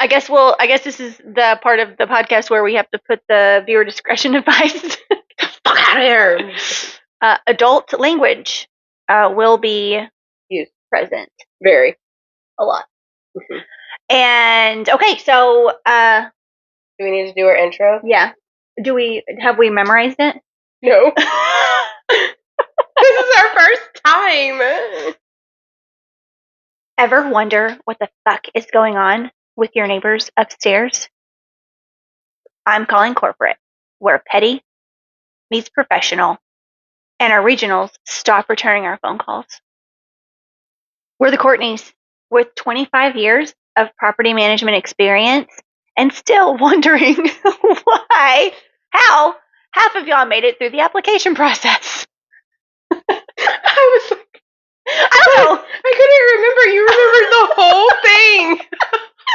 I guess this is the part of the podcast where we have to put the viewer discretion advice. Get the fuck out of here. Adult language will be used present very a lot. Mm-hmm. And okay, so do we need to do our intro? Yeah. Have we memorized it? No. This is our first time. Ever wonder what the fuck is going on with your neighbors upstairs? I'm calling corporate, where petty meets professional, and our regionals stop returning our phone calls. We're the Courtneys, with 25 years of property management experience, and still wondering how half of y'all made it through the application process. I was like, I don't know. I couldn't remember. You remembered the whole thing. I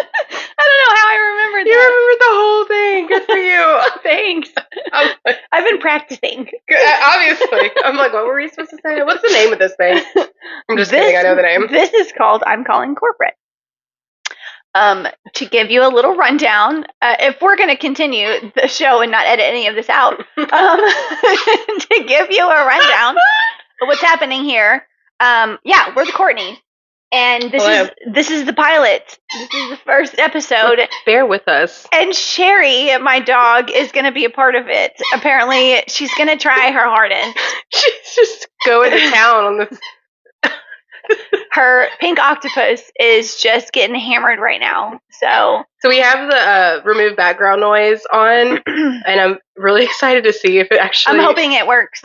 don't know how I remembered that. You remembered the whole thing. Good for you. Thanks. I've been practicing. Obviously. I'm like, what were we supposed to say? What's the name of this thing? I'm just kidding. I know the name. This is called I'm Calling Corporate. To give you a little rundown, if we're going to continue the show and not edit any of this out, to give you a rundown of what's happening here. We're the Courtneys, and this is the pilot. This is the first episode. Bear with us. And Sherry, my dog, is going to be a part of it. Apparently, she's going to try her hardest. She's just going to town on this. Her pink octopus is just getting hammered right now. So we have the remove background noise on, and I'm really excited to see if it actually. I'm hoping it works.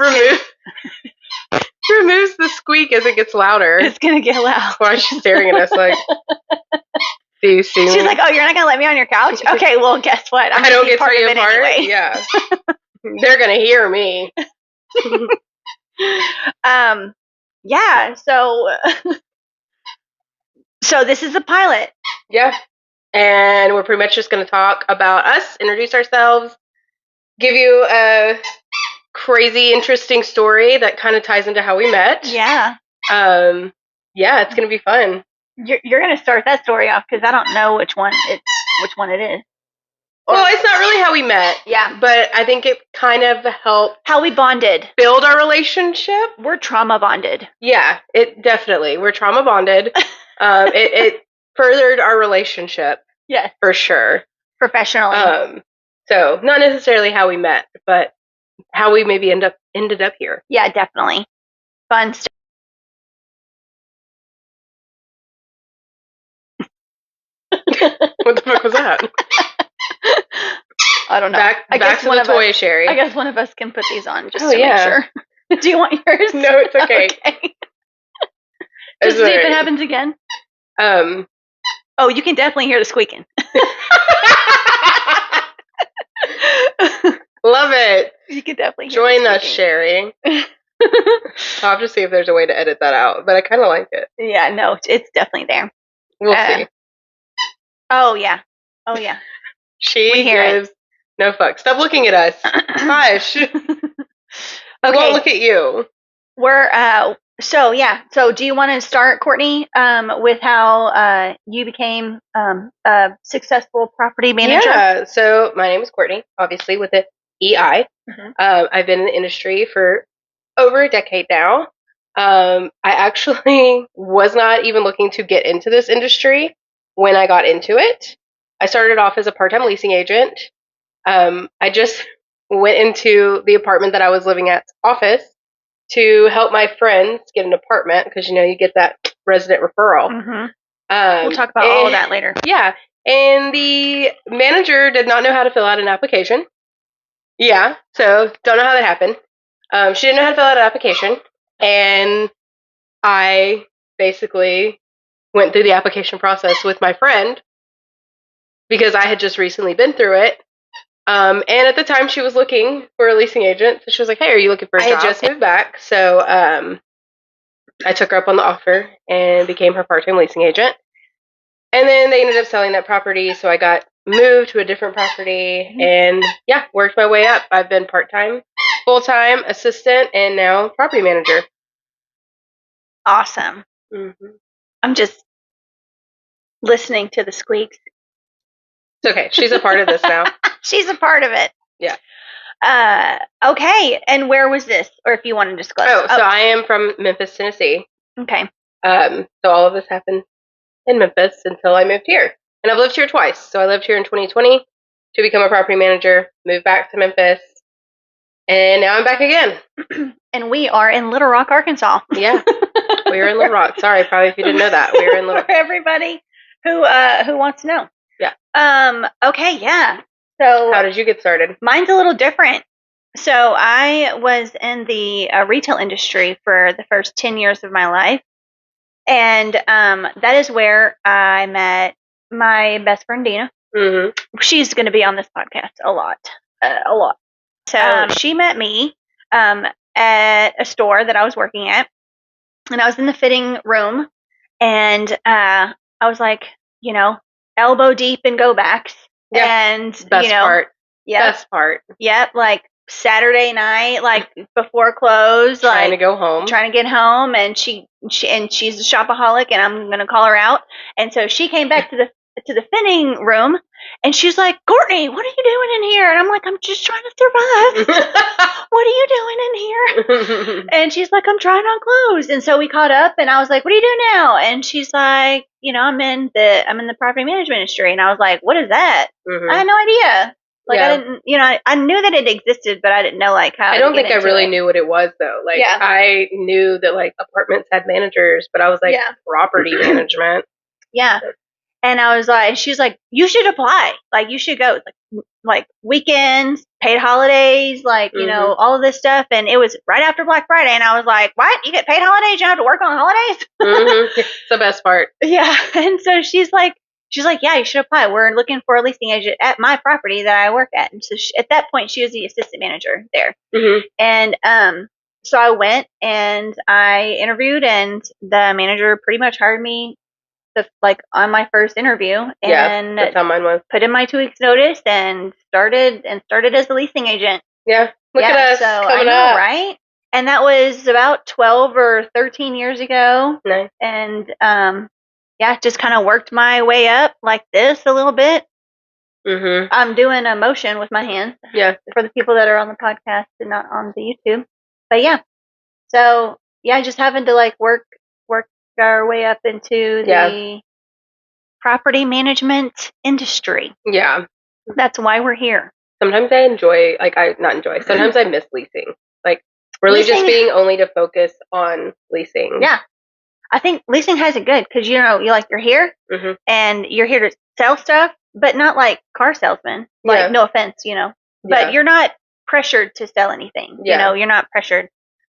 Removes the squeak as it gets louder. It's gonna get loud. Why is she staring at us like? Do you see me? She's like, "Oh, you're not gonna let me on your couch? Okay, well, guess what? I don't get part of it anyway." Yeah, they're gonna hear me. Yeah. So this is a pilot. Yeah, and we're pretty much just gonna talk about us, introduce ourselves, give you a crazy, interesting story that kind of ties into how we met. Yeah. It's gonna be fun. You're gonna start that story off because I don't know which one it is. Well, it's not really how we met. Yeah. But I think it kind of helped how we bonded, build our relationship. We're trauma bonded. Yeah, it definitely. We're trauma bonded. It furthered our relationship. Yes, for sure. Professionally. So not necessarily how we met, but how we maybe ended up here. Yeah, definitely. Fun stuff. What the fuck was that? I don't know. Back to the toy, Sherry. I guess one of us can put these on just to make sure. Do you want yours? No, it's okay. Just see if it happens again. Oh, you can definitely hear the squeaking. Love it. You can definitely hear Join us, Sherry. I'll have to see if there's a way to edit that out, but I kind of like it. Yeah, no, it's definitely there. We'll see. Oh, yeah. She gives no fuck. Stop looking at us. Hush. Okay. We won't look at you. We're, So do you want to start, Courtney, with how you became a successful property manager? Yeah, so my name is Courtney, obviously, with an EI. Mm-hmm. I've been in the industry for over a decade now. I actually was not even looking to get into this industry when I got into it. I started off as a part-time leasing agent. I just went into the apartment that I was living at's office to help my friends get an apartment because, you get that resident referral. Mm-hmm. We'll talk about all of that later. Yeah, and the manager did not know how to fill out an application. Yeah, so don't know how that happened. She didn't know how to fill out an application, and I basically went through the application process with my friend because I had just recently been through it. And at the time, she was looking for a leasing agent. So she was like, "Hey, are you looking for a job?" I had just moved back, so I took her up on the offer and became her part-time leasing agent. And then they ended up selling that property, so I got moved to a different property, and worked my way up. I've been part-time, full-time, assistant, and now property manager. Awesome. Mm-hmm. I'm just listening to the squeaks. It's okay. She's a part of this now. She's a part of it. Yeah. Okay. And where was this? Or if you want to disclose. So I am from Memphis, Tennessee. Okay. So all of this happened in Memphis until I moved here. And I've lived here twice. So I lived here in 2020 to become a property manager, moved back to Memphis, and now I'm back again. And we are in Little Rock, Arkansas. Yeah. We're in Little Rock. Sorry, probably if you didn't know that. We're in Little Rock. For everybody who wants to know. Yeah. Okay, yeah. So how did you get started? Mine's a little different. So I was in the retail industry for the first 10 years of my life. And that is where I met my best friend, Dina. Mm-hmm. She's going to be on this podcast a lot. So she met me at a store that I was working at. And I was in the fitting room. And I was like, elbow deep in go backs. Yeah. And, Best part. Yep. Best part. Yep. Like Saturday night, like before close, trying to go home, trying to get home. And she's a shopaholic, and I'm going to call her out. And so she came back to the fitting room, and she's like, Courtney, what are you doing in here? And I'm like, I'm just trying to survive. What are you doing in here? And she's like, I'm trying on clothes. And so we caught up, and I was like, what do you do now? And she's like, I'm in the property management industry. And I was like, what is that? Mm-hmm. I had no idea. Like, I didn't, I knew that it existed, but I didn't know like how. I don't think I really knew what it was though. Like, I knew that like apartments had managers, but I was like, property management. Yeah. And I was like, she's like, you should apply. Like, you should go. Like weekends, paid holidays, like, all of this stuff. And it was right after Black Friday. And I was like, what? You get paid holidays? You don't have to work on holidays? Mm-hmm. It's the best part. Yeah. And so she's like, yeah, you should apply. We're looking for a leasing agent at my property that I work at. And so at that point, she was the assistant manager there. Mm-hmm. And so I went and I interviewed, and the manager pretty much hired me on my first interview. And that's how mine was. Put in my 2 weeks notice and started as a leasing agent. Yeah. Look at us coming up. Right? And that was about 12 or 13 years ago. Nice. And just kind of worked my way up like this a little bit. Mm-hmm. I'm doing a motion with my hands. Yeah. For the people that are on the podcast and not on the YouTube. But yeah. So yeah, just having to work our way up into the property management industry. Yeah. That's why we're here. Sometimes I enjoy, sometimes I miss leasing. Like, really leasing, just being only to focus on leasing. Yeah. I think leasing has it good because, you're here mm-hmm. and you're here to sell stuff, but not like car salesmen. Like, no offense, but you're not pressured to sell anything. You're not pressured.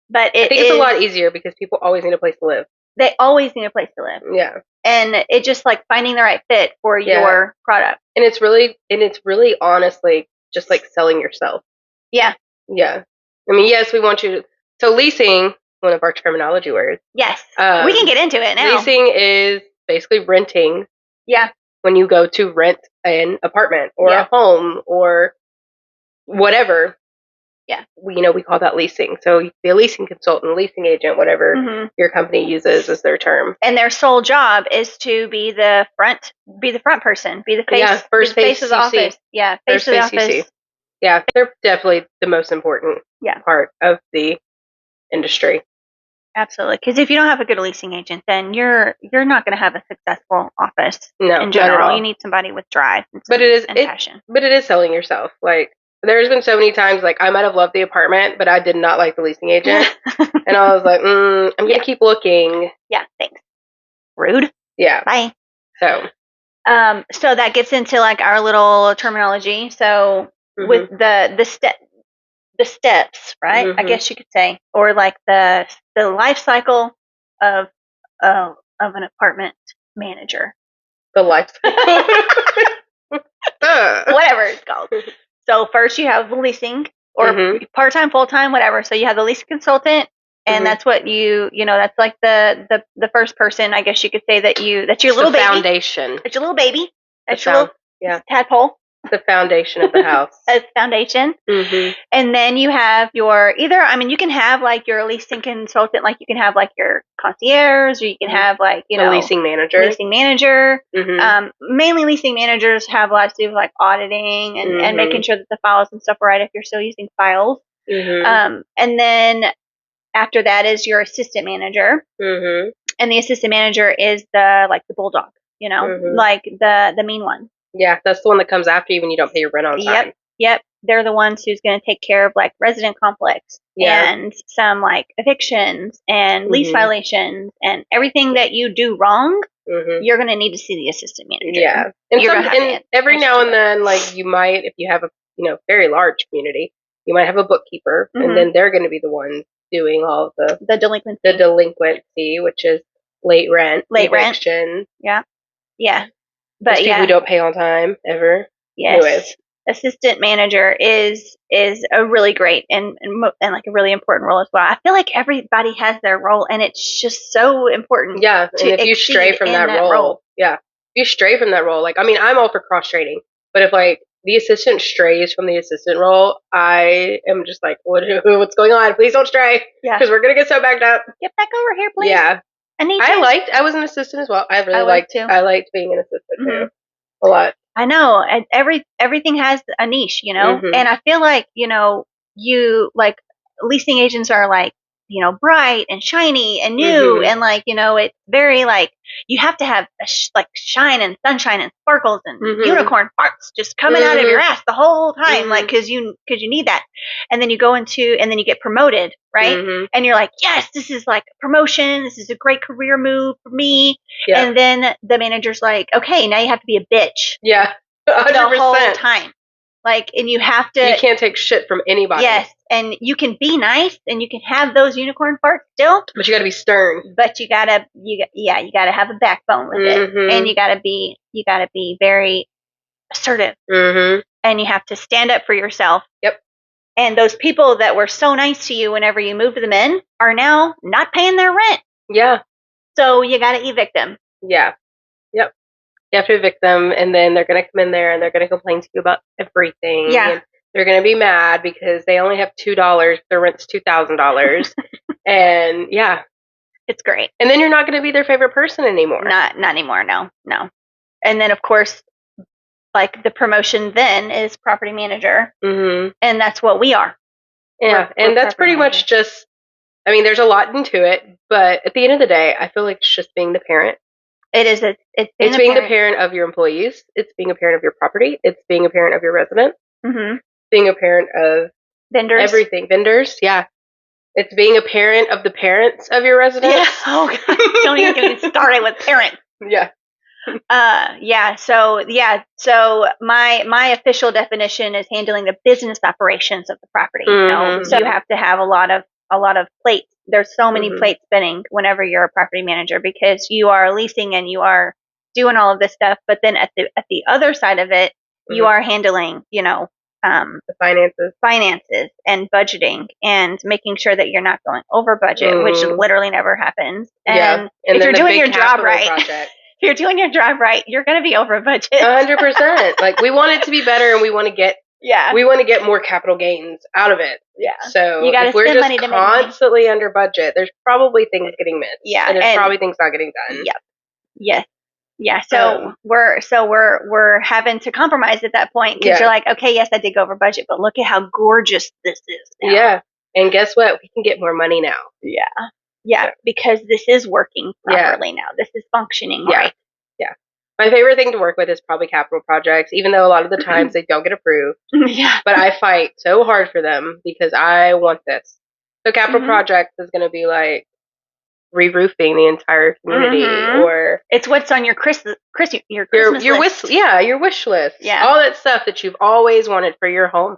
But I think it's a lot easier because people always need a place to live. They always need a place to live. Yeah. And it's just like finding the right fit for your product. And it's really honestly just like selling yourself. Yeah. Yeah. I mean, yes, we want you to. So leasing, one of our terminology words. Yes. We can get into it now. Leasing is basically renting. Yeah. When you go to rent an apartment or a home or whatever. Yeah. We call that leasing. So you be a leasing consultant, leasing agent, whatever your company uses as their term. And their sole job is to be the front person, be the face, first face of the office. Yeah, face of the office. Yeah, they're definitely the most important part of the industry. Absolutely, because if you don't have a good leasing agent, then you're not going to have a successful office. No, in general, you need somebody with drive and passion. But it is selling yourself. Like, there's been so many times, like, I might have loved the apartment, but I did not like the leasing agent. And I was like, I'm going to keep looking. Yeah, thanks. Rude. Yeah. Bye. So that gets into, like, our little terminology. So with the steps, right? I guess you could say. Or, like, the life cycle of an apartment manager. The life cycle. Whatever it's called. So first you have leasing or part-time, full-time, whatever. So you have the leasing consultant, and that's what that's like the first person, I guess you could say, that's your little baby. Foundation. It's your little baby. That's your little tadpole. The foundation of the house. A foundation. Mm-hmm. And then you have your you can have like your leasing consultant, like you can have like your concierge, or you can have like, a leasing manager. Mm-hmm. Mainly leasing managers have a lot to do with like auditing and making sure that the files and stuff are right if you're still using files. Mm-hmm. And then after that is your assistant manager. Mm-hmm. And the assistant manager is the bulldog, like the mean one. Yeah, that's the one that comes after you when you don't pay your rent on time. Yep. They're the ones who's going to take care of like resident conflicts and some like evictions and lease violations and everything that you do wrong. Mm-hmm. You're going to need to see the assistant manager. Yeah, and every now and then, like you might, if you have a very large community, you might have a bookkeeper, and then they're going to be the ones doing all of the delinquency, which is late rent, eviction. Yeah. But people who don't pay on time ever. Yes. Anyways. Assistant manager is a really great and like a really important role as well. I feel like everybody has their role, and it's just so important. Yeah, and if you stray from that role, if you stray from that role, like I'm all for cross training, but if like the assistant strays from the assistant role, I am just like, what's going on? Please don't stray, because we're gonna get so backed up. Get back over here, please. Yeah, I was an assistant as well. I liked being an assistant too, a lot. I know, and everything has a niche, and I feel like, you like leasing agents are like, bright and shiny and new, and like, it's very like, you have to have like shine and sunshine and sparkles and unicorn farts just coming out of your ass the whole time, like, cause you need that. And then you go and then you get promoted, right? And you're like, yes, this is like a promotion. This is a great career move for me. Yeah. And then the manager's like, okay, now you have to be a bitch. Yeah. 100%. The whole time. Like, and you have to. You can't take shit from anybody. Yes. And you can be nice and you can have those unicorn farts still. But you gotta be stern. But you gotta have a backbone with it. And you gotta be very assertive. And you have to stand up for yourself. Yep. And those people that were so nice to you whenever you moved them in are now not paying their rent. Yeah. So you got to evict them. Yeah. Yep. You have to evict them, and then they're going to come in there and they're going to complain to you about everything. Yeah. And they're going to be mad because they only have $2. Their rent's $2,000. And yeah. It's great. And then you're not going to be their favorite person anymore. Not anymore. No. And then, of course, like the promotion then is property manager, and that's what we are. Yeah, and that's pretty much just. I mean, there's a lot into it, but at the end of the day, I feel like it's just being the parent. It is. It's being the parent of your employees. It's being a parent of your property. It's being a parent of your resident. Being a parent of vendors. Everything, vendors. Yeah, it's being a parent of the parents of your residents. Yeah. Oh God! Don't even get me started with parents. Yeah. So my official definition is handling the business operations of the property. So you have to have a lot of plates. There's so many plates spinning whenever you're a property manager, because you are leasing and you are doing all of this stuff. But then at the other side of it, you are handling, the finances and budgeting and making sure that you're not going over budget, which literally never happens. And if you're doing your job right. If you're doing your job right, you're going to be over budget. 100%. Like, we want it to be better, and we want to get more capital gains out of it. Yeah. So if we're just constantly under budget, there's probably things getting missed. Yeah. And there's probably things not getting done. Yep. Yes. Yeah. So we're having to compromise at that point, because you're like, okay, yes, I did go over budget, but look at how gorgeous this is now. Yeah. And guess what? We can get more money now. Yeah. Yeah, because this is working properly now. This is functioning right. Yeah. My favorite thing to work with is probably capital projects, even though a lot of the times they don't get approved. Yeah. But I fight so hard for them because I want this. So capital projects is going to be like re-roofing the entire community, or it's what's on your Christmas list. Your wish list. Yeah. All that stuff that you've always wanted for your home.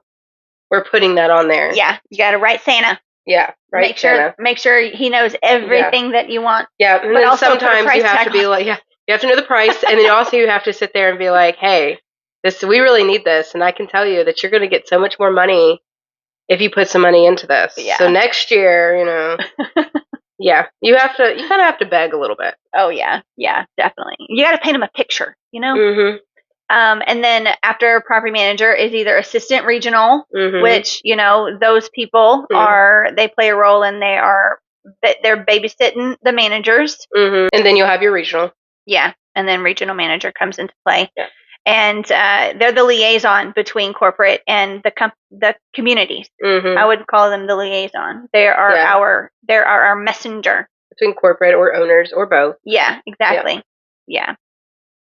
We're putting that on there. Yeah. You got to write Santa. Yeah, right. Make sure he knows everything that you want. Yeah, and then sometimes you have to be like, you have to know the price, and then also you have to sit there and be like, hey, we really need this, and I can tell you that you're going to get so much more money if you put some money into this. Yeah. So next year, you kind of have to beg a little bit. Oh yeah, definitely. You got to paint him a picture, And then after property manager is either assistant regional, which, those people they play a role and they're babysitting the managers. And then you'll have your regional. Yeah. And then regional manager comes into play. Yeah. And they're the liaison between corporate and the communities. I would call them the liaison. They are our messenger between corporate or owners or both. Yeah, exactly. Yeah.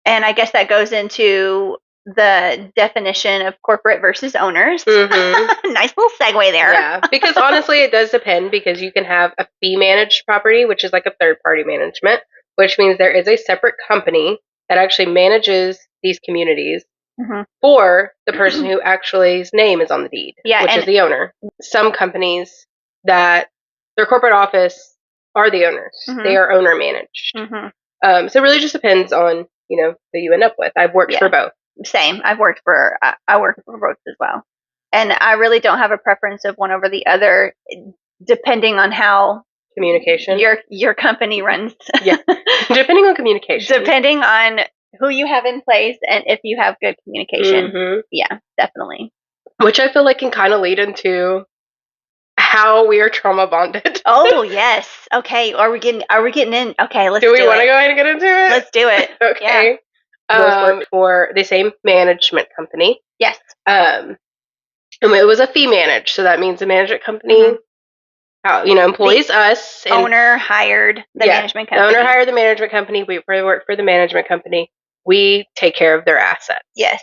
And I guess that goes into the definition of corporate versus owners. Nice little segue there. Yeah, because honestly, it does depend, because you can have a fee managed property, which is like a third party management, which means there is a separate company that actually manages these communities for the person who actually's name is on the deed, which is the owner. Some companies that their corporate office are the owners. They are owner managed. So it really just depends on, who you end up with. I've worked for both. Same. I worked for both as well. And I really don't have a preference of one over the other, depending on how communication your company runs. Yeah. Depending on communication. Depending on who you have in place and if you have good communication. Yeah, definitely. Which I feel like can kind of lead into how we are trauma bonded. Oh, yes. Okay. Are we getting in? Okay, let's do we want to go ahead and get into it? Let's do it. Okay. Worked for the same management company. Yes. And it was a fee managed, so that means the management company, employs us. The owner hired the management company. The owner hired the management company. We work for the management company. We take care of their assets. Yes.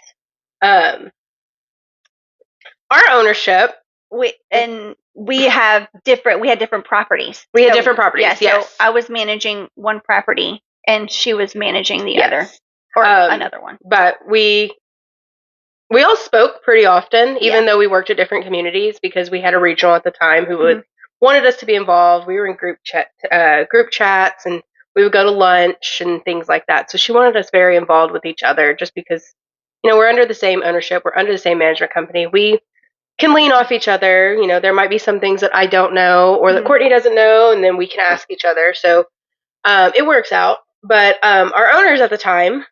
Our ownership. We had different properties. We had different properties. Yeah. So I was managing one property and she was managing the other, or another one. But we all spoke pretty often, even though we worked at different communities, because we had a regional at the time who wanted us to be involved. We were in group chats, and we would go to lunch and things like that. So she wanted us very involved with each other, just because, we're under the same ownership, we're under the same management company. We can lean off each other. There might be some things that I don't know or that Courtney doesn't know, and then we can ask each other. So it works out. But our owners at the time,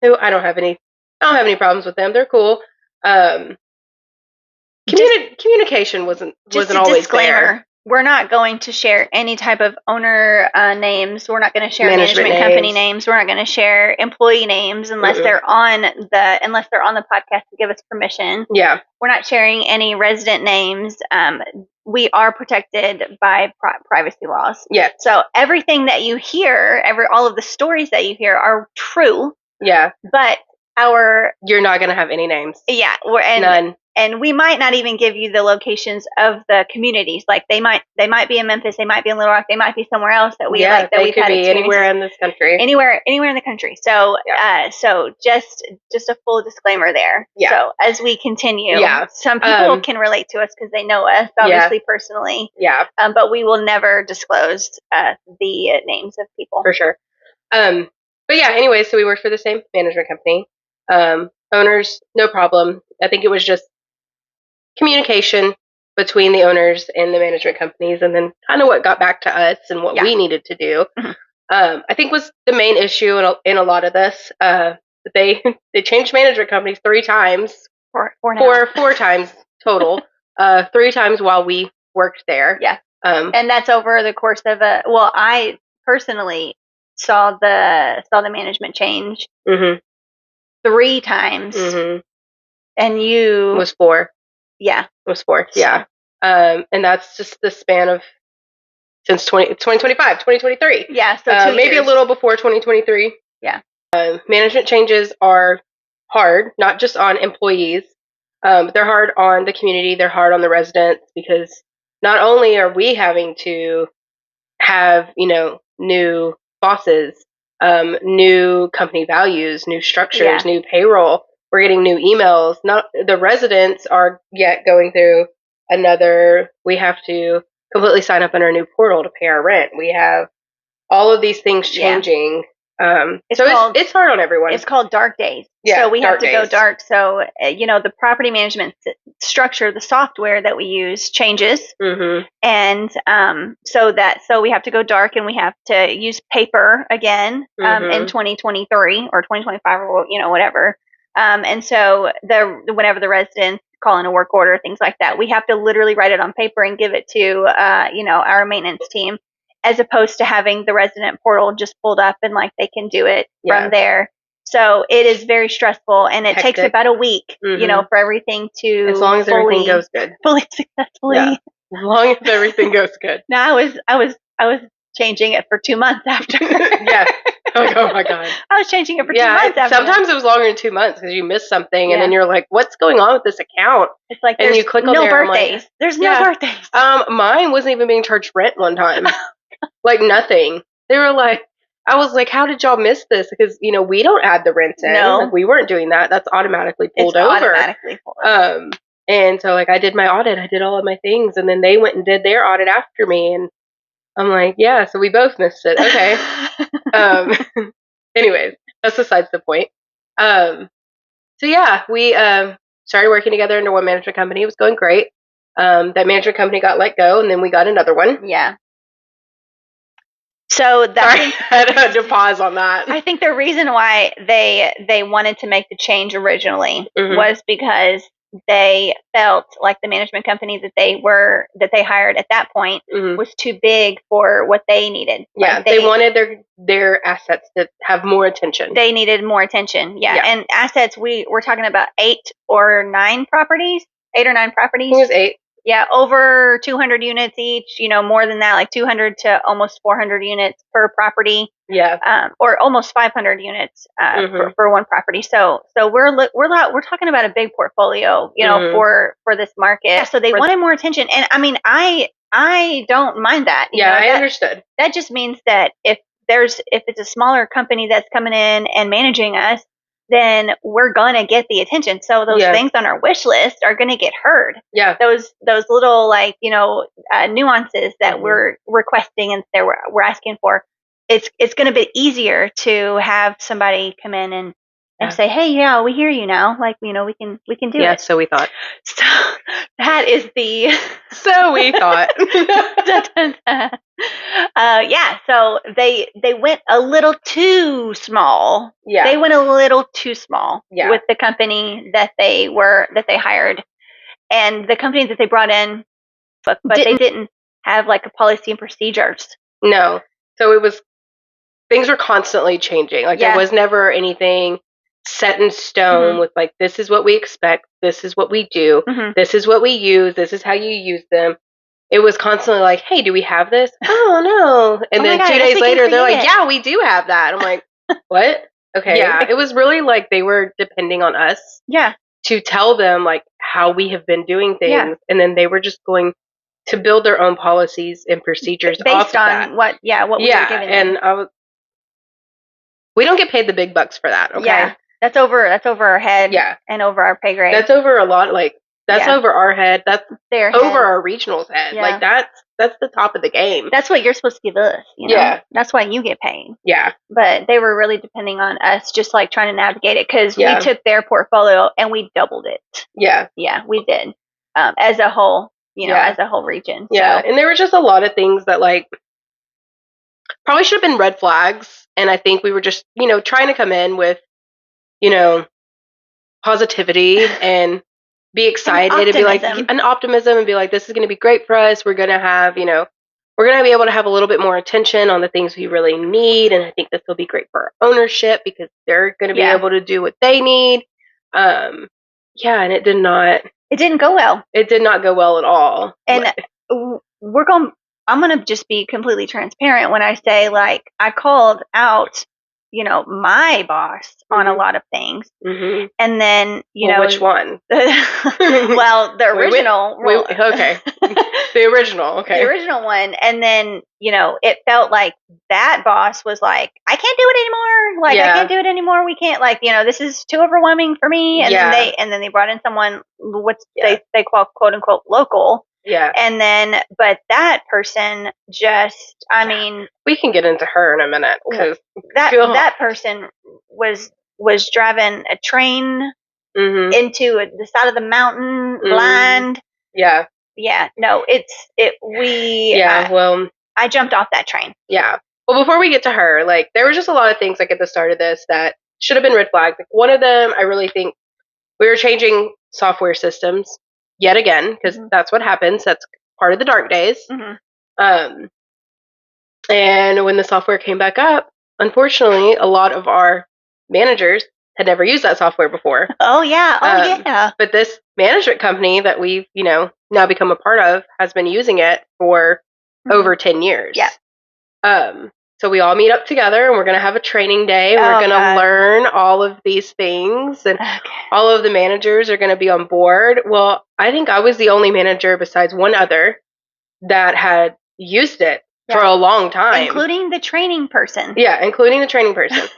who I don't have any problems with them. They're cool. Communication wasn't always disclaimer. there. We're not going to share any type of owner names. We're not going to share management company names. We're not going to share employee names unless they're on the podcast to give us permission. Yeah. We're not sharing any resident names. We are protected by privacy laws. Yeah. So everything that you hear, all of the stories that you hear are true. Yeah. But you're not going to have any names. Yeah. None. And we might not even give you the locations of the communities. Like they might be in Memphis, they might be in Little Rock, they might be somewhere else that we've had anywhere in this country. Anywhere in the country. So so just a full disclaimer there. Yeah. So as we continue, some people can relate to us because they know us obviously personally. Yeah. But we will never disclose the names of people. For sure. But yeah, anyway, so we worked for the same management company. Owners, no problem. I think it was just communication between the owners and the management companies, and then kind of what got back to us and what we needed to do. I think was the main issue in a lot of this. They changed management companies 3 times, four times total, 3 times while we worked there. Yeah, and that's over the course of I personally saw the management change 3 times, and you was 4. Yeah. It was 4. Yeah. And that's just the span of since 2025, 2023. Yeah. So maybe a little before 2023. Yeah. Management changes are hard, not just on employees. They're hard on the community. They're hard on the residents, because not only are we having to have, new bosses, new company values, new structures, new payroll. We're getting new emails. Not the residents are yet going through we have to completely sign up on our new portal to pay our rent. We have all of these things changing. It's hard on everyone. It's called dark days. Yeah, so we have to go dark. So, the property management structure, the software that we use changes. And so we have to go dark, and we have to use paper again in 2023 or 2025 or whatever. And so whenever the residents call in a work order, things like that, we have to literally write it on paper and give it to, our maintenance team, as opposed to having the resident portal just pulled up and like they can do it from there. So it is very stressful, and it takes about a week, for everything to as long as everything goes good, fully successfully. Yeah. As long as everything goes good. No, I was changing it for 2 months after. Yeah. Oh my God. I was changing it for 2 months after. Sometimes it was longer than 2 months because you missed something, and then you're like, "What's going on with this account?" It's like, and you click on no there, birthdays. Like, there's no birthdays. Mine wasn't even being charged rent one time. Like nothing. They were like, I was like, "How did y'all miss this?" Because we don't add the rent in. No, like, we weren't doing that. That's automatically pulled over. Automatically pulled over. And so like I did my audit. I did all of my things, and then they went and did their audit after me, and I'm like, yeah, so we both missed it. Okay. Anyways, that's besides the point. So yeah, we started working together under one management company. It was going great. That management company got let go, and then we got another one. Yeah. So I had to pause on that. I think the reason why they wanted to make the change originally was because they felt like the management company that they hired at that point was too big for what they needed. Yeah, like they wanted their assets to have more attention. They needed more attention. Yeah. And assets, we're talking about 8 or 9 properties. 8 or 9 properties. I think it was 8. Yeah, over 200 units each, more than that, like 200 to almost 400 units per property. Yeah. Or almost 500 units for one property. So we're talking about a big portfolio, for this market. Yeah, so they wanted more attention, and I mean, I don't mind that. I understood. That just means that if it's a smaller company that's coming in and managing us, then we're gonna get the attention. So those things on our wish list are gonna get heard. Yeah. Those little nuances that we're requesting and that we're asking for. It's gonna be easier to have somebody come in and say, hey, yeah, we hear you now. Like, we can do it. Yeah, so we thought. So that is the. So we thought. Yeah, so they went a little too small. Yeah. They went a little too small with the company that they hired, and the company that they brought in, but they didn't have like a policy and procedures. No. So things were constantly changing. Like there was never anything set in stone with like, this is what we expect, this is what we do, this is what we use, this is how you use them. It was constantly like, hey, do we have this? Oh, no. And then 2 days later, they're like, yeah, we do have that. I'm like, what? Okay. Yeah. It was really like they were depending on us. Yeah. To tell them like how we have been doing things. Yeah. And then they were just going to build their own policies and procedures based on that. what we were giving them. And we don't get paid the big bucks for that. Okay. Yeah. That's over our head. Yeah. And over our pay grade. That's over a lot. Like, that's over our head. That's over our regional's head. Yeah. Like that's the top of the game. That's what you're supposed to give us. Yeah. That's why you get paid. Yeah. But they were really depending on us, just like trying to navigate it, because we took their portfolio and we doubled it. Yeah. Yeah, we did. As a whole, as a whole region. Yeah. So. And there were just a lot of things that like probably should have been red flags. And I think we were just, trying to come in with, positivity and be excited and be like an optimism and be like, this is going to be great for us. We're going to have, we're going to be able to have a little bit more attention on the things we really need. And I think this will be great for our ownership because they're going to be able to do what they need. And it didn't go well. It did not go well at all. And I'm going to just be completely transparent when I say, like, I called out, my boss on a lot of things. Mm-hmm. And then, which one? Well, the original. Okay. The original. Okay. The original one. And then, it felt like that boss was like, I can't do it anymore. Like, I can't do it anymore. We can't, like, this is too overwhelming for me. And then they brought in someone, they call quote unquote local. Yeah. And then, but that person just, I mean. We can get into her in a minute. Cause that person was driving a train into the side of the mountain, blind. Yeah. Yeah. No, I jumped off that train. Yeah. Well, before we get to her, like, there was just a lot of things like at the start of this that should have been red flags. Like one of them, I really think we were changing software systems yet again, because that's what happens. That's part of the dark days. And when the software came back up, unfortunately, a lot of our managers had never used that software before. Oh, yeah. But this management company that we've, now become a part of has been using it for over 10 years. Yeah. So we all meet up together and we're going to have a training day. We're going to learn all of these things, and all of the managers are going to be on board. Well, I think I was the only manager besides one other that had used it for a long time. Including the training person. Yeah, including the training person.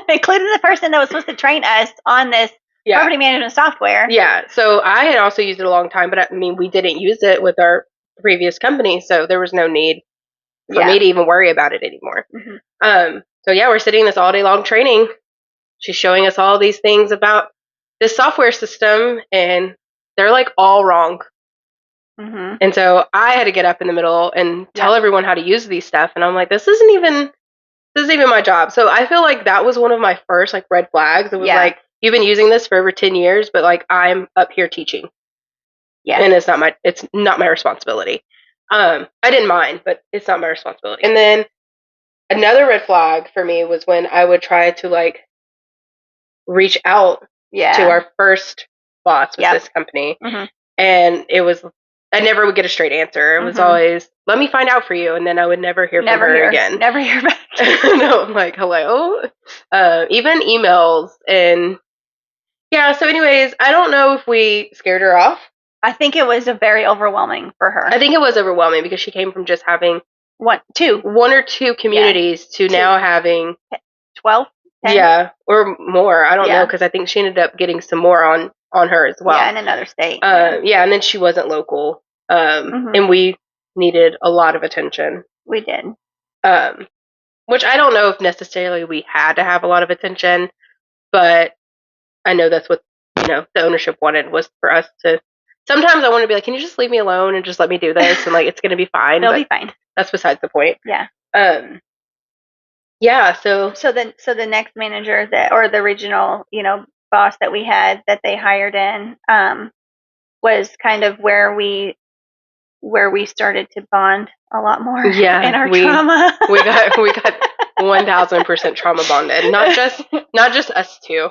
Including the person that was supposed to train us on this property management software. Yeah, so I had also used it a long time, but I mean, we didn't use it with our previous company, so there was no need for me to even worry about it anymore. So yeah, we're sitting in this all day long training. She's showing us all these things about this software system, and they're like all wrong. And so I had to get up in the middle and tell everyone how to use these stuff, and I'm like, this isn't even my job. So I feel like that was one of my first like red flags. It was like, you've been using this for over 10 years, but like I'm up here teaching. Yeah. And it's not my responsibility. I didn't mind, but it's not my responsibility. And then another red flag for me was when I would try to like reach out to our first boss with this company. And it was, I never would get a straight answer. It was always, let me find out for you. And then I would never hear from her again. Never hear back. No, I'm like, hello? Even emails. And yeah, so anyways, I don't know if we scared her off. I think it was very overwhelming for her. I think it was overwhelming because she came from just having one or two communities to now having 12, 10? Yeah, or more. I don't know, because I think she ended up getting some more on her as well. Yeah, in another state. Yeah, and then she wasn't local. And we needed a lot of attention. We did. Which I don't know if necessarily we had to have a lot of attention, but I know that's what, the ownership wanted, was for us to. Sometimes I want to be like, can you just leave me alone and just let me do this, and like it's gonna be fine. It'll be fine. That's besides the point. Yeah. Yeah. So the next manager or the regional, boss that we had that they hired in, was kind of where we started to bond a lot more. Yeah. In our trauma. we got 1000% trauma bonded. Not just us two.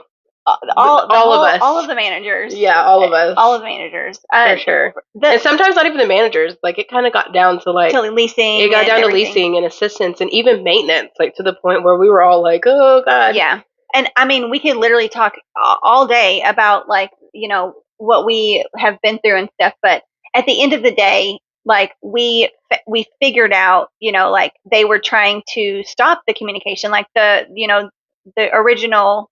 All of us. All of the managers. Yeah, all of us. All of the managers. For sure. And sometimes not even the managers. Like, it kind of got down to, like... To leasing. It got down to leasing and assistants and even maintenance, like, to the point where we were all like, oh, God. Yeah. And, I mean, we could literally talk all day about, like, what we have been through and stuff. But at the end of the day, like, we figured out, like, they were trying to stop the communication. Like, the original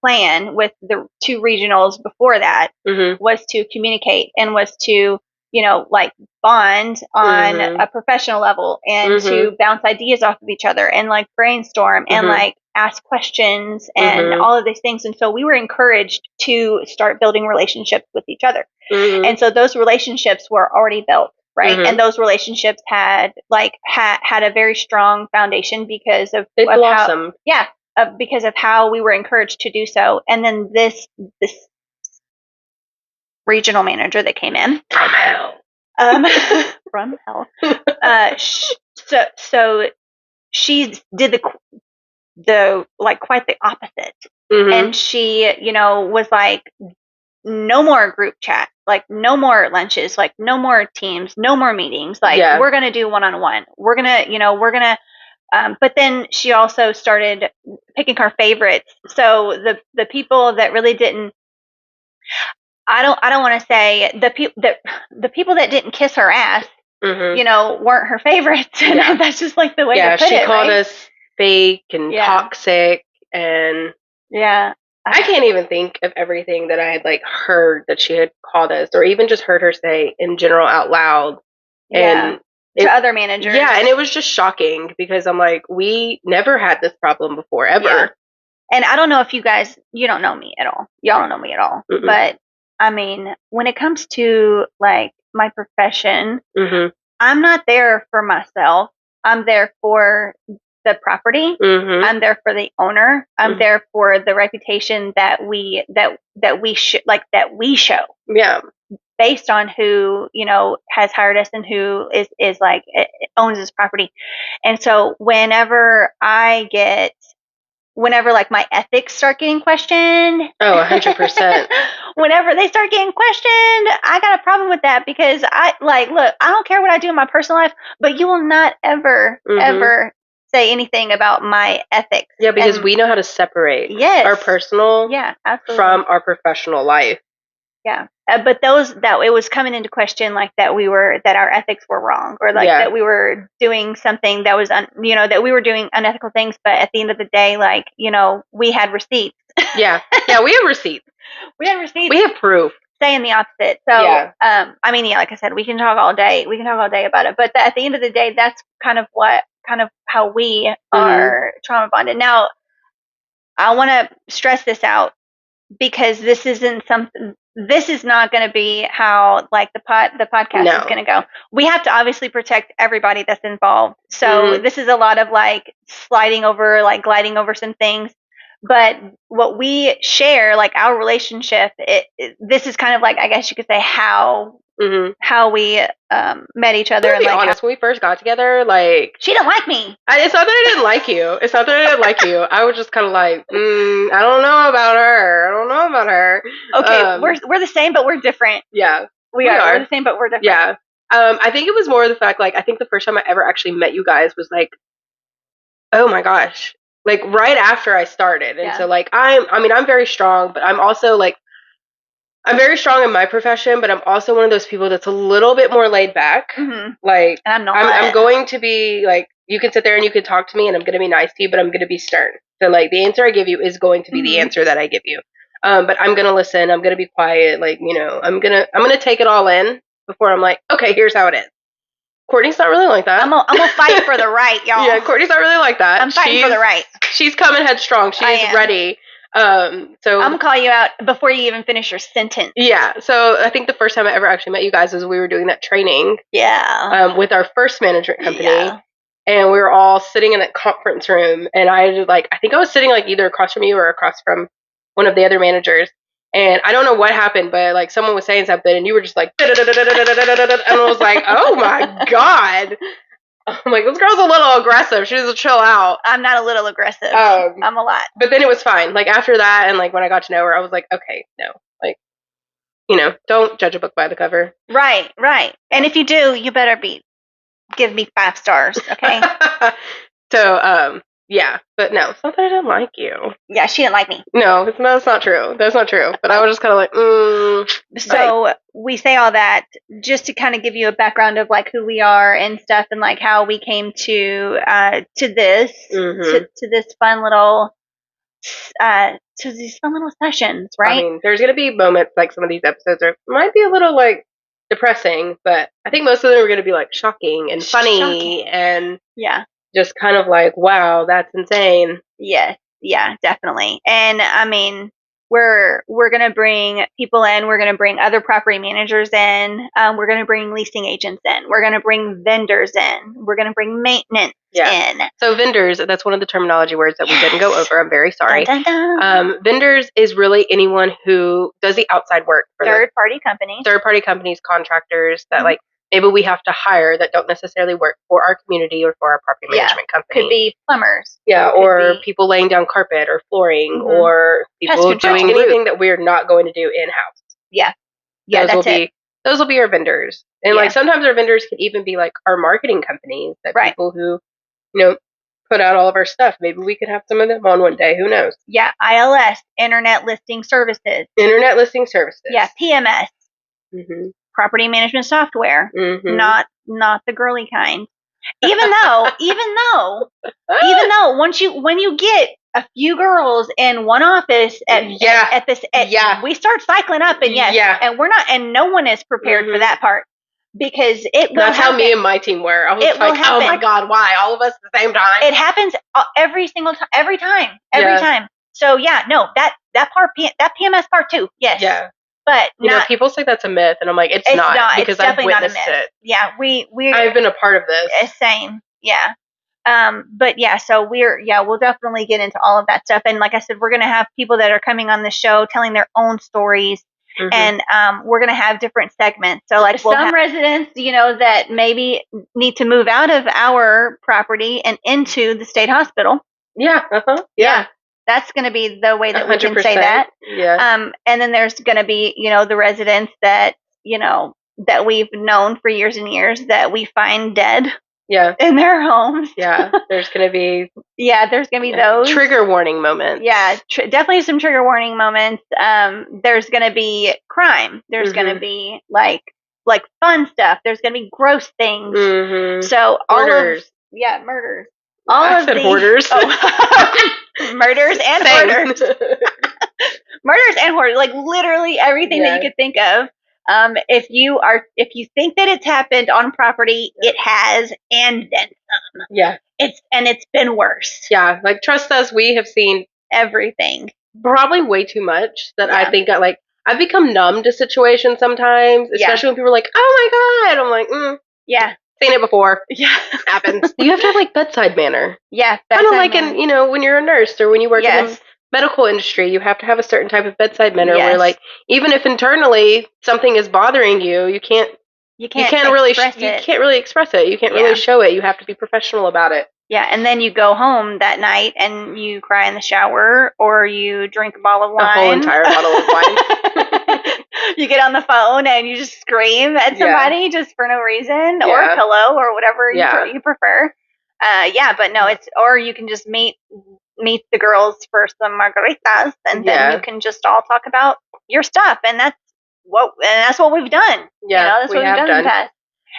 plan with the two regionals before that was to communicate and was to, like, bond on a professional level and to bounce ideas off of each other and like brainstorm and like ask questions and all of these things. And so we were encouraged to start building relationships with each other. And so those relationships were already built. Right. And those relationships had a very strong foundation because of blossomed. Because of how we were encouraged to do so. And then this regional manager that came in from hell, from hell. So she did the like quite the opposite, and she was like, no more group chat, like no more lunches, like no more teams, no more meetings, like we're gonna do one-on-one. We're gonna but then she also started picking her favorites. So the people that really didn't, I don't want to say the people that didn't kiss her ass, weren't her favorites. And that's just like the way to put it. Yeah, she called us fake and toxic, and I can't even think of everything that I had like heard that she had called us, or even just heard her say in general out loud. And to other managers. Yeah, and it was just shocking because I'm like, we never had this problem before, ever. Yeah. And I don't know if you guys, you don't know me at all. Y'all don't know me at all. But, I mean, when it comes to, like, my profession, I'm not there for myself. I'm there for the property. I'm there for the owner. I'm there for the reputation that we show. Yeah. Based on who, has hired us and who is like owns this property. And so whenever like my ethics start getting questioned. Oh, 100%. Whenever they start getting questioned, I got a problem with that because look, I don't care what I do in my personal life, but you will not ever say anything about my ethics. Yeah, because we know how to separate our personal from our professional life. Yeah. But it was coming into question like that our ethics were wrong, or like that we were doing something that was, that we were doing unethical things. But at the end of the day, like, we had receipts. Yeah. Yeah. We have receipts. We have proof. Saying the opposite. So, I mean, like I said, we can talk all day. We can talk all day about it. But at the end of the day, that's kind of how we are trauma bonded. Now, I want to stress this out because this is not going to be how like the podcast is going to go. We have to obviously protect everybody that's involved. So this is a lot of like gliding over some things. But what we share, like our relationship, this is kind of like, I guess you could say how we met each other. To be honest, when we first got together, like she didn't like me. It's not that I didn't like you. It's not that I didn't like you. I was just kind of like, I don't know about her. Okay, we're the same, but we're different. Yeah, we are. We're the same, but we're different. Yeah. I think it was more the fact, like, I think the first time I ever actually met you guys was like, oh my gosh, like right after I started, and so like I'm very strong, but I'm also like. I'm very strong in my profession, but I'm also one of those people that's a little bit more laid back. Like, and I'm not. I'm going to be like, you can sit there and you can talk to me, and I'm going to be nice to you, but I'm going to be stern. So, like, the answer I give you is going to be the answer that I give you. But I'm going to listen. I'm going to be quiet. Like, I'm gonna take it all in before I'm like, okay, here's how it is. Courtney's not really like that. I'm gonna fight for the right, y'all. Yeah, Courtney's not really like that. I'm fighting for the right. She's coming headstrong. She's ready. So I'm gonna call you out before you even finish your sentence. Yeah. So I think the first time I ever actually met you guys was we were doing that training. Yeah. With our first management company, and we were all sitting in that conference room, and I think I was sitting like either across from you or across from one of the other managers, and I don't know what happened, but like someone was saying something, and you were just like, and I was like, oh my god. I'm like, this girl's a little aggressive. She needs to chill out. I'm not a little aggressive. I'm a lot. But then it was fine. Like, after that, and, like, when I got to know her, I was like, okay, no. Like, don't judge a book by the cover. Right. And if you do, you better give me 5 stars, okay? So, yeah. But no, it's not that I didn't like you. Yeah, she didn't like me. No, that's not true. That's not true. But I was just kind of like, So we say all that just to kind of give you a background of like who we are and stuff, and like how we came to this to this fun little to these fun little sessions, right? I mean, there's gonna be moments like some of these episodes might be a little like depressing, but I think most of them are gonna be like shocking and funny and just kind of like, wow, that's insane. Yes, yeah, definitely. And I mean, we're going to bring people in. We're going to bring other property managers in. We're going to bring leasing agents in. We're going to bring vendors in. We're going to bring maintenance in. So vendors, that's one of the terminology words that we didn't go over. I'm very sorry. Dun, dun, dun. Vendors is really anyone who does the outside work for third-party companies. Third-party companies, contractors that like maybe we have to hire that don't necessarily work for our community or for our property management company. Could be plumbers. Yeah, or people laying down carpet or flooring or people doing anything that we're not going to do in-house. Yeah. Those will be our vendors. And like sometimes our vendors can even be like our marketing companies, that people who, put out all of our stuff. Maybe we could have some of them on one day. Who knows? Yeah, ILS, Internet Listing Services. Yeah, PMS. Property management software, not the girly kind. Even though, when you get a few girls in one office we start cycling up, and and we're not, and no one is prepared for that part because it will. That's how me and my team were. I was like, oh my god, why all of us at the same time? It happens every single time, every time. So that part, that PMS part too. Yes. Yeah. But people say that's a myth, and I'm like, it's not because I've witnessed it. Yeah, we I've been a part of this. Same, yeah. But yeah, so we'll definitely get into all of that stuff. And like I said, we're going to have people that are coming on the show telling their own stories. And we're going to have different segments. So like some residents, that maybe need to move out of our property and into the state hospital. Yeah. Yeah. That's going to be the way that 100%. We can say that. Yeah. And then there's going to be, the residents that, that we've known for years and years that we find dead. Yeah. In their homes. Yeah. There's going to be. There's going to be those. Trigger warning moments. Yeah. Definitely some trigger warning moments. There's going to be crime. There's going to be like fun stuff. There's going to be gross things. So murders. Murders. All of these. Hoarders. Murders and hoarders. Murders and hoarders. Like literally everything that you could think of. If you think that it's happened on property, it has, and then some. Yeah. It's been worse. Yeah. Like trust us, we have seen everything. Probably way too much that I think I've become numb to situations sometimes, especially when people are like, oh my God. I'm like, yeah. Seen it before. Yeah. Happens. You have to have bedside manner. Yeah. Kind of like when you're a nurse or when you work in the medical industry, you have to have a certain type of bedside manner where even if internally something is bothering you, you can't really express it. You can't really show it. You have to be professional about it. Yeah, and then you go home that night and you cry in the shower or you drink a bottle of wine. A whole entire bottle of wine. You get on the phone and you just scream at somebody just for no reason or a pillow or whatever you prefer. But no, or you can just meet the girls for some margaritas and then you can just all talk about your stuff, and that's what we've done. Yeah, that's what we've done in the past.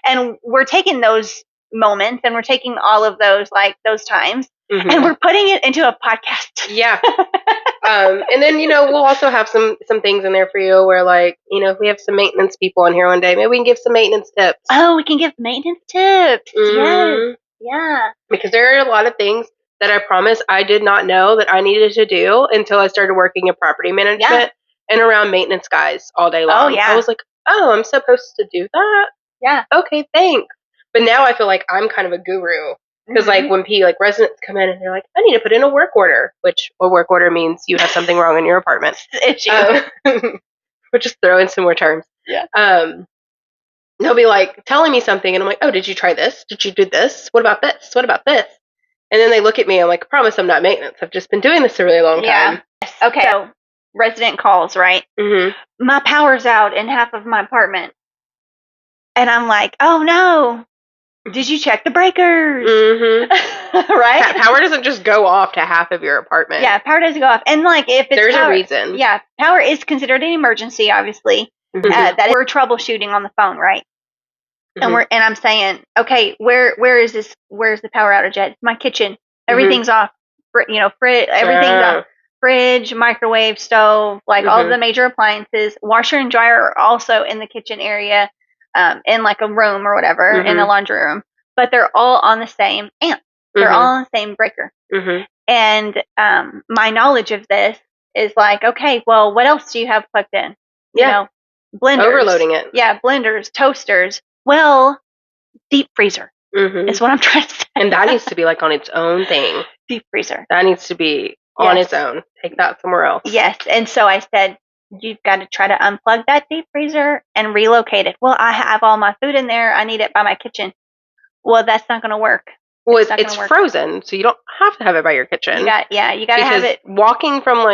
And we're taking those moments and we're taking all of those those times and we're putting it into a podcast. Yeah. And then we'll also have some things in there for you where if we have some maintenance people on here one day, maybe we can give some maintenance tips. Oh, we can give maintenance tips. Yes. Yeah. Because there are a lot of things that I promise I did not know that I needed to do until I started working in property management and around maintenance guys all day long. Oh, yeah. I was like, oh, I'm supposed to do that? Yeah. Okay, thanks. But now I feel like I'm kind of a guru. Because when residents come in and they're like, I need to put in a work order, which a work order means you have something wrong in your apartment. We'll just throw in some more terms. Yeah. They'll be telling me something and I'm like, oh, did you try this? Did you do this? What about this? What about this? And then they look at me and I'm like, I promise I'm not maintenance. I've just been doing this a really long time. Okay. So resident calls, right? My power's out in half of my apartment. And I'm like, oh no. Did you check the breakers? Right? Power doesn't just go off to half of your apartment. Yeah, power doesn't go off. And if it's there's a reason. Yeah, power is considered an emergency, obviously. That we're troubleshooting on the phone, right? And I'm saying, okay, where is this? Where's the power outage at? My kitchen. Everything's off. Everything's off. Fridge, microwave, stove, all of the major appliances. Washer and dryer are also in the kitchen area. In a room or whatever, in the laundry room, but they're all on the same amp. They're all on the same breaker. And my knowledge of this is okay, well, what else do you have plugged in? Blenders. Overloading it. Yeah, blenders, toasters. Well, deep freezer is what I'm trying to say. And that needs to be on its own thing. Deep freezer. That needs to be on its own. Take that somewhere else. Yes, and so I said, you've got to try to unplug that deep freezer and relocate it. Well, I have all my food in there. I need it by my kitchen. Well, that's not going to work. Well, it's frozen, so you don't have to have it by your kitchen. You got to have it. Walking from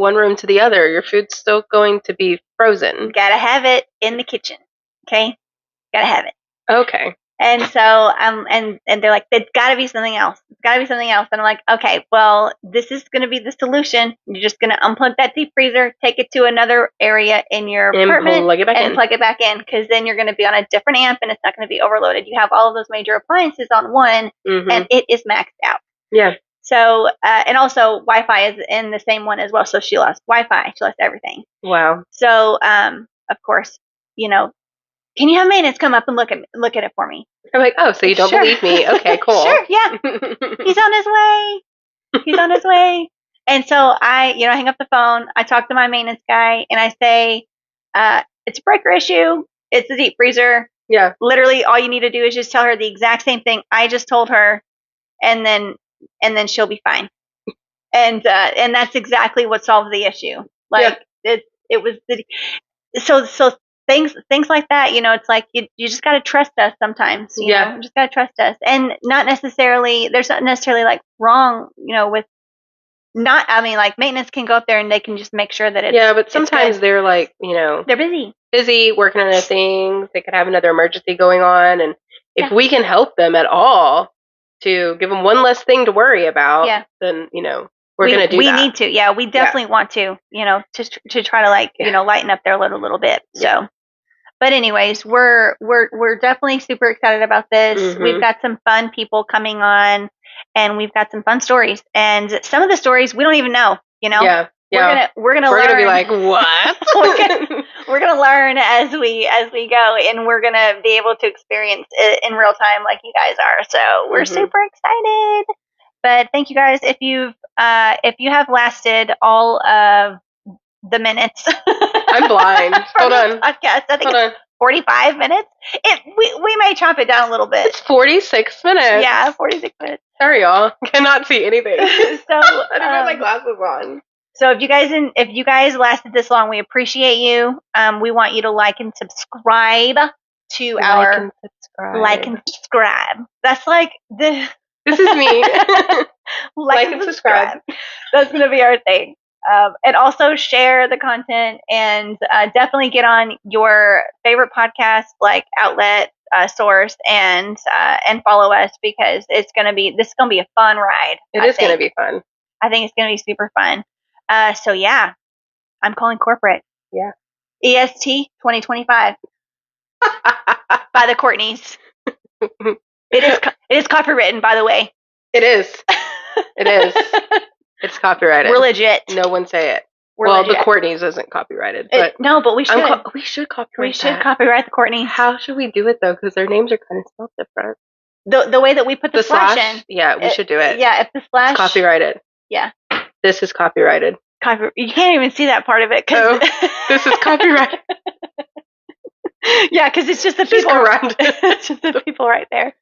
one room to the other, your food's still going to be frozen. You got to have it in the kitchen. Okay? Got to have it. Okay. And so, and they're like, there's got to be something else. It's got to be something else. And I'm like, okay, well, this is going to be the solution. You're just going to unplug that deep freezer, take it to another area in your apartment, and plug it back in, because then you're going to be on a different amp and it's not going to be overloaded. You have all of those major appliances on one, and it is maxed out. Yeah. So, and also Wi-Fi is in the same one as well. So she lost Wi-Fi. She lost everything. Wow. So, of course, can you have maintenance come up and look at it for me? I'm like, oh, so you don't believe me? Okay, cool. Sure, yeah. He's on his way. He's on his way. And so I hang up the phone. I talk to my maintenance guy and I say, it's a breaker issue. It's the deep freezer. Yeah. Literally all you need to do is just tell her the exact same thing I just told her. and then she'll be fine. And that's exactly what solves the issue. Like it was so things like that, it's like you just got to trust us sometimes, you just got to trust us. And there's not necessarily like wrong, with not, I mean, like maintenance can go up there and they can just make sure that it's, but sometimes they're like, they're busy working on other things. They could have another emergency going on. And if we can help them at all to give them one less thing to worry about, then, we're going to do that. We need to. Yeah, we definitely want to, to try to like, lighten up their load a little bit. So, but anyways, we're definitely super excited about this. Mm-hmm. We've got some fun people coming on, and we've got some fun stories. And some of the stories we don't even know, Yeah. We're gonna We're learn. Gonna be like, what? we're gonna learn as we go, and we're gonna be able to experience it in real time like you guys are. So we're super excited. But thank you guys if you have lasted all of the minutes. I'm blind. Hold on. Podcast. I think it's 45 minutes. We may chop it down a little bit. It's 46 minutes. Yeah, 46 minutes. Sorry, y'all. Cannot see anything. So I didn't put my glasses on. So if you guys lasted this long, we appreciate you. We want you to like and subscribe to like and subscribe. That's like this is me. like and subscribe. That's gonna be our thing. And also share the content, and definitely get on your favorite podcast like outlet source and follow us, because this is gonna be a fun ride. It is gonna be fun. I think it's gonna be super fun. So yeah, I'm calling corporate. Yeah. EST 2025 by the Courtneys. It is copywritten, by the way. It is. It is. It's copyrighted. We're legit. No one say it. Legit. The Courtneys isn't copyrighted, but no, but we should. We should copyright. We should copyright the Courtneys. How should we do it though? Because their names are kind of spelled different. The way that we put the slash in. Yeah, we should do it. Yeah, if the slash. It's copyrighted. Yeah. This is copyrighted. You can't even see that part of it. This is copyrighted. Yeah, because it's just the people around. It's just the people right there.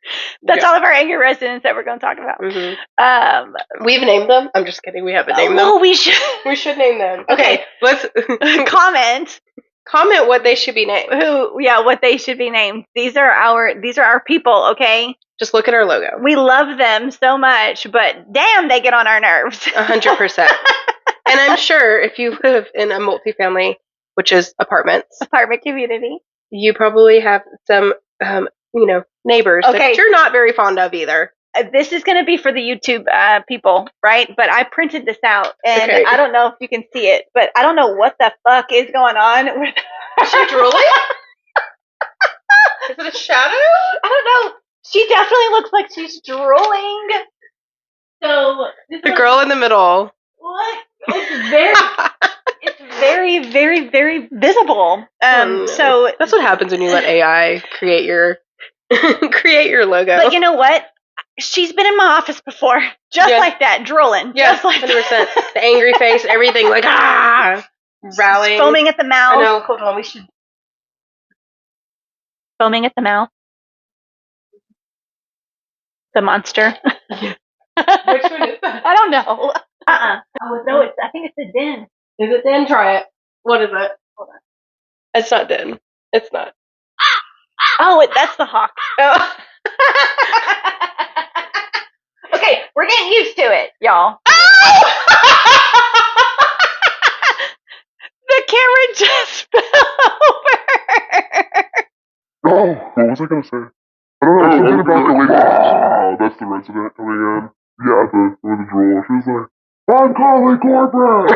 That's all of our angry residents that we're going to talk about. Mm-hmm. We've named them. I'm just kidding. We haven't named them. Oh, we should. We should name them. Okay, let's comment what they should be named. What they should be named. These are our people. Okay. Just look at our logo. We love them so much, but damn, they get on our nerves. 100%. And I'm sure if you live in a multifamily, which is apartment community, you probably have some, neighbors that you're not very fond of either. This is going to be for the YouTube people, right? But I printed this out, and I don't know if you can see it, but I don't know what the fuck is going on with. Is she drooling? Is it a shadow? I don't know. She definitely looks like she's drooling. So the girl in the middle. What? It's very, very, very visible. So that's what happens when you let AI create your logo. But you know what? She's been in my office before, just like that, drooling. Yeah, just like 100%. The angry face, everything, like rallying, foaming at the mouth. I know. Hold on, we should. Foaming at the mouth. The monster. Which one is that? I don't know. Oh no, I think it's the Den. Is it Den? Try it. What is it? Hold on. It's not Den. It's not. Oh, that's the hawk. Oh. Okay, we're getting used to it, y'all. The camera just fell over. Oh, what was I going to say? I don't know, something about the lady. That's the resident coming in. Yeah, with the drool. She was like, I'm calling corporate!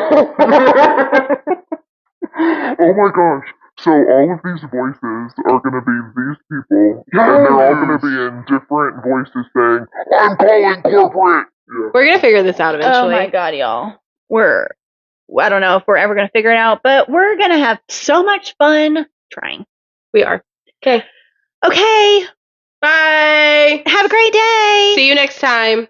Oh my gosh. So all of these voices are going to be these people, and they're all going to be in different voices saying, I'm calling corporate! Yeah. We're going to figure this out eventually. Oh my god, y'all. I don't know if we're ever going to figure it out, but we're going to have so much fun trying. We are. Okay. Bye! Have a great day! See you next time.